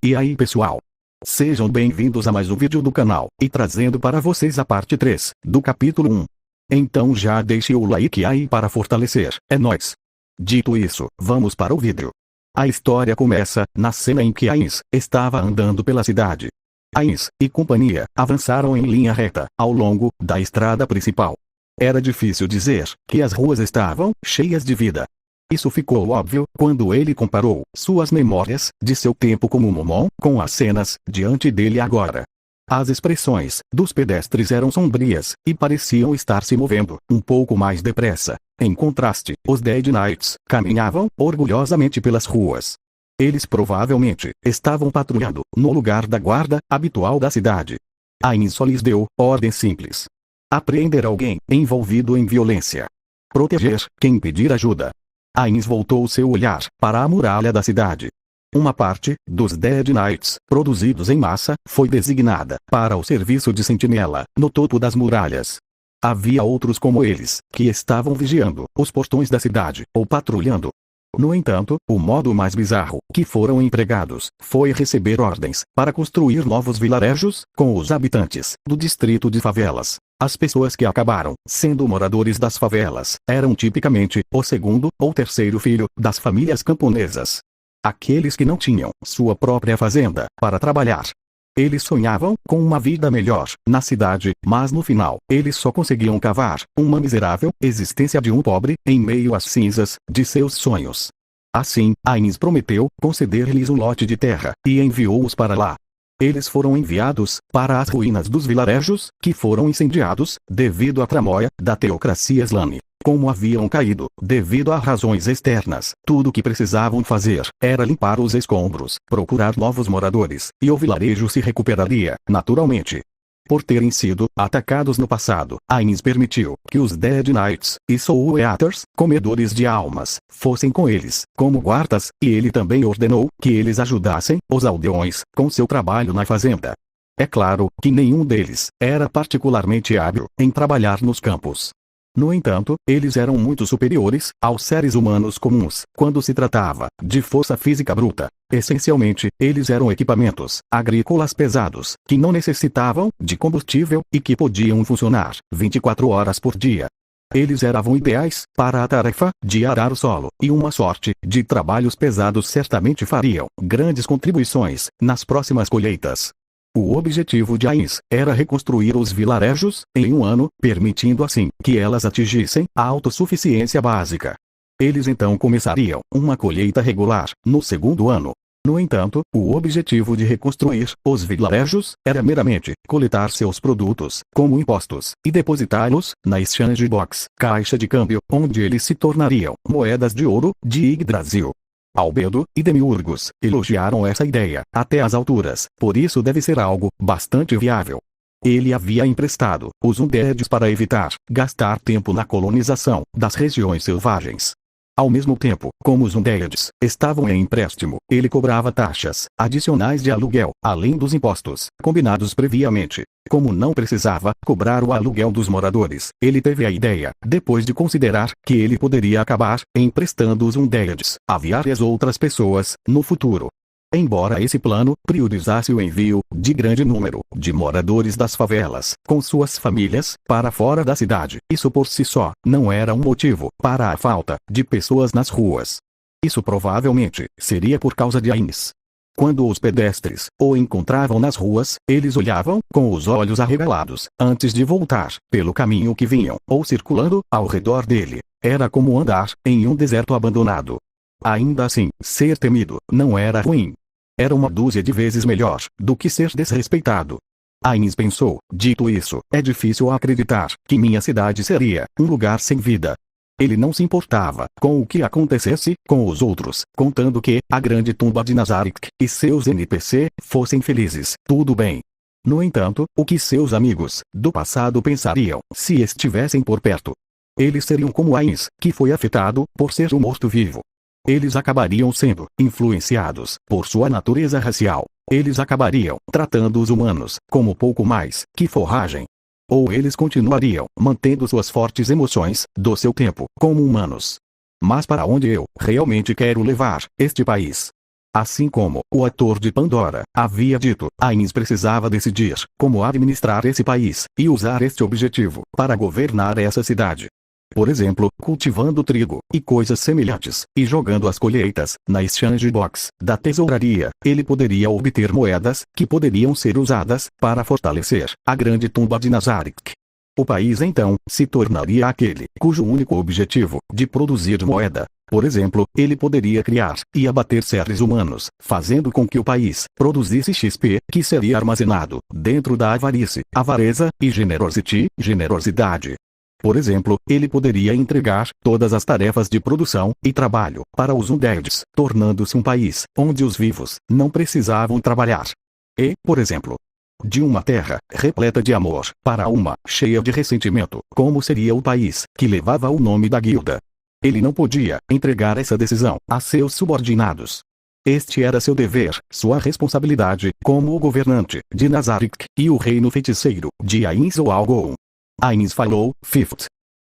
E aí pessoal? Sejam bem-vindos a mais um vídeo do canal, e trazendo para vocês a parte 3, do capítulo 1. Então já deixe o like aí para fortalecer, é nóis! Dito isso, vamos para o vídeo. A história começa, na cena em que Ainz estava andando pela cidade. Ainz e companhia avançaram em linha reta, ao longo da estrada principal. Era difícil dizer que as ruas estavam cheias de vida. Isso ficou óbvio quando ele comparou suas memórias de seu tempo como Momon com as cenas diante dele agora. As expressões dos pedestres eram sombrias e pareciam estar se movendo um pouco mais depressa. Em contraste, os Dead Knights caminhavam orgulhosamente pelas ruas. Eles provavelmente estavam patrulhando no lugar da guarda habitual da cidade. Ainz só lhes deu ordem simples: apreender alguém envolvido em violência. Proteger quem pedir ajuda. Ainz voltou seu olhar para a muralha da cidade. Uma parte dos Dead Knights, produzidos em massa, foi designada para o serviço de sentinela, no topo das muralhas. Havia outros como eles, que estavam vigiando os portões da cidade, ou patrulhando. No entanto, o modo mais bizarro que foram empregados foi receber ordens para construir novos vilarejos com os habitantes do distrito de favelas. As pessoas que acabaram sendo moradores das favelas eram tipicamente o segundo ou terceiro filho das famílias camponesas. Aqueles que não tinham sua própria fazenda para trabalhar. Eles sonhavam com uma vida melhor na cidade, mas no final, eles só conseguiam cavar uma miserável existência de um pobre em meio às cinzas de seus sonhos. Assim, Ainz prometeu conceder-lhes um lote de terra e enviou-os para lá. Eles foram enviados para as ruínas dos vilarejos, que foram incendiados devido à tramóia da teocracia Slane. Como haviam caído devido a razões externas, tudo o que precisavam fazer era limpar os escombros, procurar novos moradores, e o vilarejo se recuperaria, naturalmente. Por terem sido atacados no passado, Ainz permitiu que os Dead Knights e Soul Eaters, comedores de almas, fossem com eles, como guardas, e ele também ordenou que eles ajudassem os aldeões com seu trabalho na fazenda. É claro que nenhum deles era particularmente hábil em trabalhar nos campos. No entanto, eles eram muito superiores aos seres humanos comuns quando se tratava de força física bruta. Essencialmente, eles eram equipamentos agrícolas pesados, que não necessitavam de combustível e que podiam funcionar 24 horas por dia. Eles eram ideais para a tarefa de arar o solo, e uma sorte de trabalhos pesados certamente fariam grandes contribuições nas próximas colheitas. O objetivo de Ainz era reconstruir os vilarejos em um ano, permitindo assim que elas atingissem a autossuficiência básica. Eles então começariam uma colheita regular no segundo ano. No entanto, o objetivo de reconstruir os vilarejos era meramente coletar seus produtos, como impostos, e depositá-los na Exchange Box, caixa de câmbio, onde eles se tornariam moedas de ouro de Yggdrasil. Albedo e Demiurgos elogiaram essa ideia até as alturas, por isso deve ser algo bastante viável. Ele havia emprestado os Undeads para evitar gastar tempo na colonização das regiões selvagens. Ao mesmo tempo, como os Undeads estavam em empréstimo, ele cobrava taxas adicionais de aluguel, além dos impostos combinados previamente. Como não precisava cobrar o aluguel dos moradores, ele teve a ideia, depois de considerar que ele poderia acabar emprestando os Undeads a várias outras pessoas no futuro. Embora esse plano priorizasse o envio de grande número de moradores das favelas, com suas famílias, para fora da cidade, isso por si só não era um motivo para a falta de pessoas nas ruas. Isso provavelmente seria por causa de Ainz. Quando os pedestres o encontravam nas ruas, eles olhavam com os olhos arregalados, antes de voltar pelo caminho que vinham, ou circulando ao redor dele. Era como andar em um deserto abandonado. Ainda assim, ser temido não era ruim. Era uma dúzia de vezes melhor do que ser desrespeitado. Ainz pensou: dito isso, é difícil acreditar que minha cidade seria um lugar sem vida. Ele não se importava com o que acontecesse com os outros, contando que a grande tumba de Nazarick e seus NPC fossem felizes, tudo bem. No entanto, o que seus amigos do passado pensariam se estivessem por perto? Eles seriam como Ainz, que foi afetado por ser um morto-vivo. Eles acabariam sendo influenciados por sua natureza racial. Eles acabariam tratando os humanos como pouco mais que forragem. Ou eles continuariam mantendo suas fortes emoções do seu tempo como humanos. Mas para onde eu realmente quero levar este país? Assim como o ator de Pandora havia dito, Ainz precisava decidir como administrar esse país e usar este objetivo para governar essa cidade. Por exemplo, cultivando trigo e coisas semelhantes, e jogando as colheitas na exchange box da tesouraria, ele poderia obter moedas que poderiam ser usadas para fortalecer a grande tumba de Nazarick. O país então se tornaria aquele cujo único objetivo de produzir moeda. Por exemplo, ele poderia criar e abater seres humanos, fazendo com que o país produzisse XP, que seria armazenado dentro da avarice, avareza, e generosidade. Por exemplo, ele poderia entregar todas as tarefas de produção e trabalho para os undeads, tornando-se um país onde os vivos não precisavam trabalhar. E, por exemplo, de uma terra repleta de amor para uma cheia de ressentimento, como seria o país que levava o nome da guilda? Ele não podia entregar essa decisão a seus subordinados. Este era seu dever, sua responsabilidade, como o governante de Nazarick e o reino feiticeiro de Ainz ou Algon. Ainz falou, Fifth.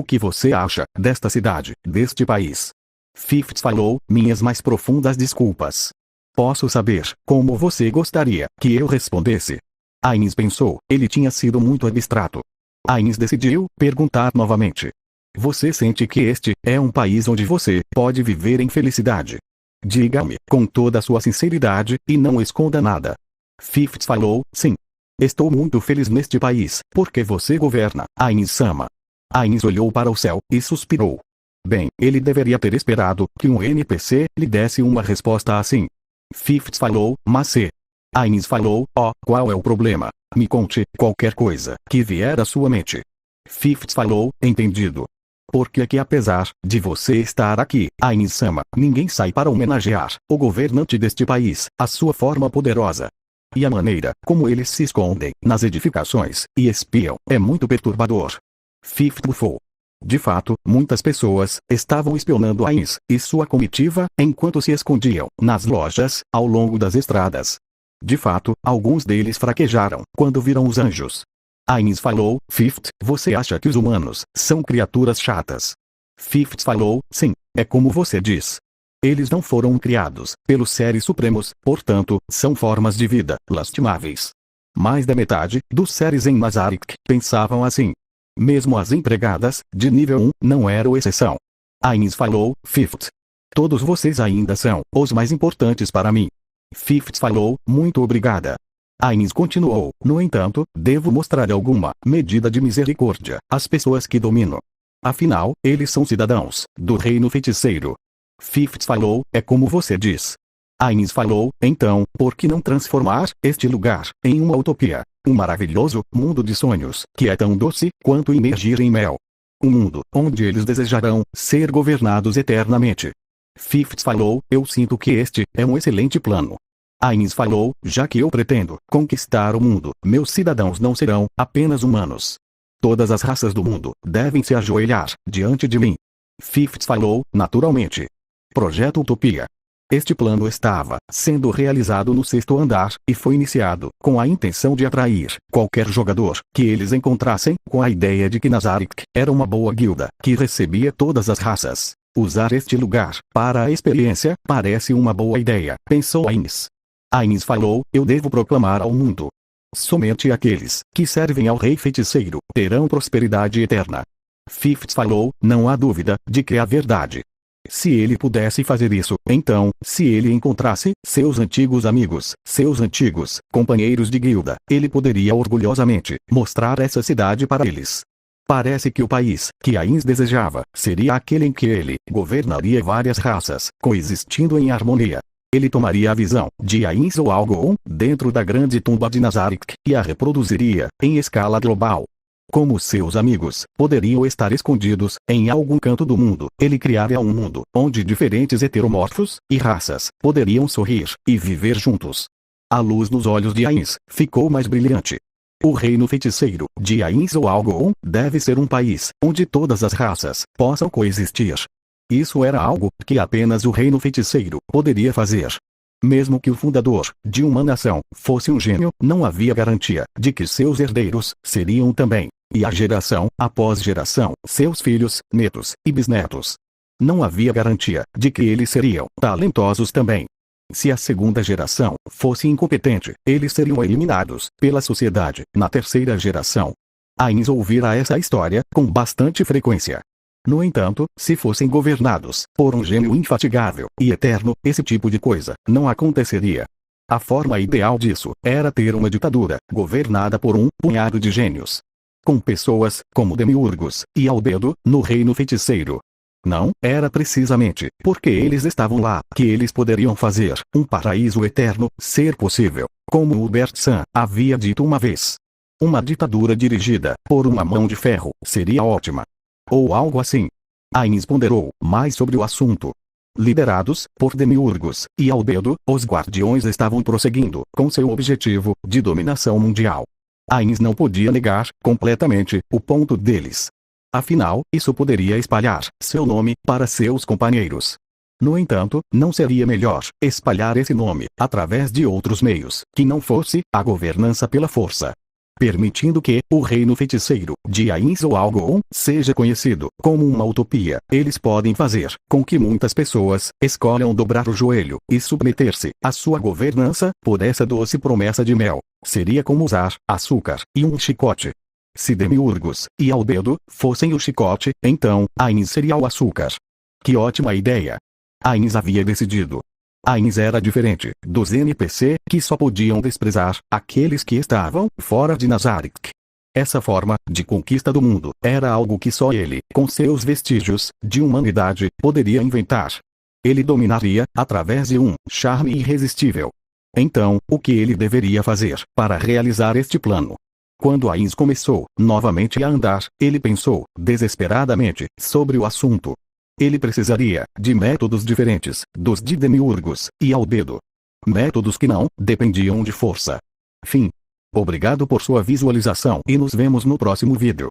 O que você acha desta cidade, deste país? Fifth falou, minhas mais profundas desculpas. Posso saber como você gostaria que eu respondesse? Ainz pensou, ele tinha sido muito abstrato. Ainz decidiu perguntar novamente. Você sente que este é um país onde você pode viver em felicidade? Diga-me com toda a sua sinceridade e não esconda nada. Fifth falou, sim. Estou muito feliz neste país, porque você governa, Ainz-sama. Ainz olhou para o céu e suspirou. Bem, ele deveria ter esperado que um NPC lhe desse uma resposta assim. Fifth falou, mas se. Ainz falou, qual é o problema? Me conte qualquer coisa que vier à sua mente. Fifth falou, entendido. Porque que apesar de você estar aqui, Ainz-sama, ninguém sai para homenagear o governante deste país, a sua forma poderosa. E a maneira como eles se escondem nas edificações e espiam é muito perturbador. Fifth bufou. De fato, muitas pessoas estavam espionando Ainz e sua comitiva enquanto se escondiam nas lojas ao longo das estradas. De fato, alguns deles fraquejaram quando viram os anjos. Ainz falou, Fifth, você acha que os humanos são criaturas chatas? Fifth falou, sim, é como você diz. Eles não foram criados pelos seres supremos, portanto, são formas de vida lastimáveis. Mais da metade dos seres em Nazarick pensavam assim. Mesmo as empregadas de nível 1 não eram exceção. Ainz falou, Fifth. Todos vocês ainda são os mais importantes para mim. Fifth falou, muito obrigada. Ainz continuou, no entanto, devo mostrar alguma medida de misericórdia às pessoas que domino. Afinal, eles são cidadãos do reino feiticeiro. Fifth falou, é como você diz. Ainz falou, então, por que não transformar este lugar em uma utopia? Um maravilhoso mundo de sonhos, que é tão doce quanto imergir em mel. Um mundo onde eles desejarão ser governados eternamente. Fifth falou, eu sinto que este é um excelente plano. Ainz falou, já que eu pretendo conquistar o mundo, meus cidadãos não serão apenas humanos. Todas as raças do mundo devem se ajoelhar diante de mim. Fifth falou, naturalmente. Projeto Utopia. Este plano estava sendo realizado no 6º andar e foi iniciado com a intenção de atrair qualquer jogador que eles encontrassem com a ideia de que Nazarick era uma boa guilda que recebia todas as raças. Usar este lugar para a experiência parece uma boa ideia, pensou Ainz. Ainz falou, eu devo proclamar ao mundo. Somente aqueles que servem ao rei feiticeiro terão prosperidade eterna. Fifth falou, não há dúvida de que é verdade. Se ele pudesse fazer isso, então, se ele encontrasse seus antigos amigos, seus antigos companheiros de guilda, ele poderia orgulhosamente mostrar essa cidade para eles. Parece que o país que Ainz desejava seria aquele em que ele governaria várias raças, coexistindo em harmonia. Ele tomaria a visão de Ainz ou Algon dentro da grande tumba de Nazarick e a reproduziria em escala global. Como seus amigos poderiam estar escondidos em algum canto do mundo, ele criaria um mundo onde diferentes heteromorfos e raças poderiam sorrir e viver juntos. A luz nos olhos de Ainz ficou mais brilhante. O reino feiticeiro de Ainz ou Algon deve ser um país onde todas as raças possam coexistir. Isso era algo que apenas o reino feiticeiro poderia fazer. Mesmo que o fundador de uma nação fosse um gênio, não havia garantia de que seus herdeiros seriam também, e a geração após geração, seus filhos, netos e bisnetos. Não havia garantia de que eles seriam talentosos também. Se a segunda geração fosse incompetente, eles seriam eliminados pela sociedade na terceira geração. Ainz ouvira essa história com bastante frequência. No entanto, se fossem governados por um gênio infatigável e eterno, esse tipo de coisa não aconteceria. A forma ideal disso era ter uma ditadura governada por um punhado de gênios, com pessoas como Demiurgos e Albedo no reino feiticeiro. Não, era precisamente porque eles estavam lá que eles poderiam fazer um paraíso eterno ser possível, como Hubert Sam havia dito uma vez. Uma ditadura dirigida por uma mão de ferro seria ótima. Ou algo assim. Ainz ponderou mais sobre o assunto. Liderados por Demiurgos e Albedo, os Guardiões estavam prosseguindo com seu objetivo de dominação mundial. Ainz não podia negar completamente o ponto deles. Afinal, isso poderia espalhar seu nome para seus companheiros. No entanto, não seria melhor espalhar esse nome através de outros meios que não fosse a governança pela força, permitindo que o reino feiticeiro de Ainz ou Algon seja conhecido como uma utopia. Eles podem fazer com que muitas pessoas escolham dobrar o joelho e submeter-se à sua governança por essa doce promessa de mel. Seria como usar açúcar e um chicote. Se Demiurgos e Albedo fossem o chicote, então Ainz seria o açúcar. Que ótima ideia! Ainz havia decidido. Ainz era diferente dos NPC que só podiam desprezar aqueles que estavam fora de Nazarick. Essa forma de conquista do mundo era algo que só ele, com seus vestígios de humanidade, poderia inventar. Ele dominaria através de um charme irresistível. Então, o que ele deveria fazer para realizar este plano? Quando Ainz começou novamente a andar, ele pensou desesperadamente sobre o assunto. Ele precisaria de métodos diferentes dos de Demiurgos e Albedo. Métodos que não dependiam de força. Fim. Obrigado por sua visualização e nos vemos no próximo vídeo.